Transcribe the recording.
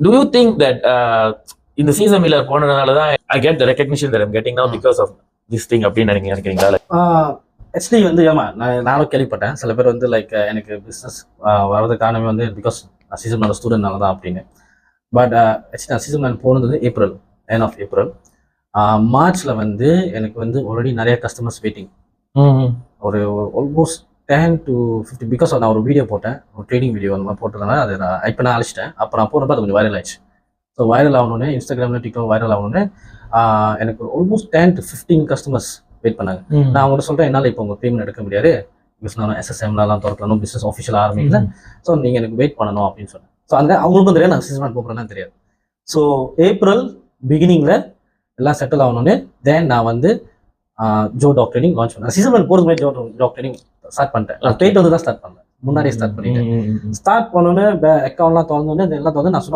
Do you think that இந்த season Miller போனதுனால தான் I get the recognition that I'm getting now because of this thing அப்படின்னு நினைக்கிறீங்களா? Actually வந்து ஏமா நானும் கேள்விப்பட்டேன் சில பேர் வந்து லைக் எனக்கு பிஸ்னஸ் வர்றது காரணமே வந்து பிகாஸ் நான் சீசன் மேலே ஸ்டூடெண்ட்னால தான் அப்படின்னு. பட் ஆக்சுவலி நான் சீசன் மேலே போனது ஏப்ரல், எண்ட் ஆஃப் ஏப்ரல். மார்ச்ல வந்து எனக்கு வந்து ஆல்ரெடி நிறைய கஸ்டமர்ஸ் வெயிட்டிங். ஒரு ஆல்மோஸ்ட் 10 to 50 பிகாஸ் நான் ஒரு வீடியோ போட்டேன், ஒரு ட்ரேடிங் வீடியோ அந்த மாதிரி போட்டதுனால அதை நான் இப்போ நான் அழிச்சிட்டேன். அப்போ நான் போகிறப்ப அது கொஞ்சம் வைரல் ஆயிடுச்சு. ஸோ வைரல் ஆகணுன்னே இன்ஸ்டாகிராமில் டிக்டாக் வைரல் ஆகணுன்னே எனக்கு ஆல்மோஸ்ட் 10 to 15 கஸ்டமர்ஸ் வெயிட் பண்ணாங்க. நான் அவங்கள்ட்ட சொல்கிறேன் என்னால் இப்போ உங்கள் பேமெண்ட் எடுக்க முடியாது, பிகாஸ் நான் SSMலாம் திறக்கணும், பிஸ்னஸ் ஆஃபிஷியல் ஆரம்பிக்கல, ஸோ நீங்கள் எனக்கு வெயிட் பண்ணணும் அப்படின்னு சொன்னேன். ஸோ அந்த அவங்களுக்கும் தெரியாது நான் சீசன் போகிறேன்னு தெரியாது. ஸோ ஏப்ரல் பிகினிங்கில் எல்லாம் செட்டில் ஆகணுன்னே தென் நான் வந்து ஜோ டாக் ட்ரைனிங் லான்ச் பண்ணேன். சீசன் போகிறதுக்கு முன்னாடி ஜோ டாக் ட்ரைனிங் ஸ்டார்ட் பண்ணிட்டேன். நான் போயிட்டு வந்து தான் ஸ்டார்ட் பண்ணேன், முன்னாடியே ஸ்டார்ட் பண்ணிட்டேன். ஸ்டார்ட் பண்ணோன்னே அக்கௌண்ட்லாம் திறந்தோடனே எல்லாம் திறந்து நான் சொன்னேன்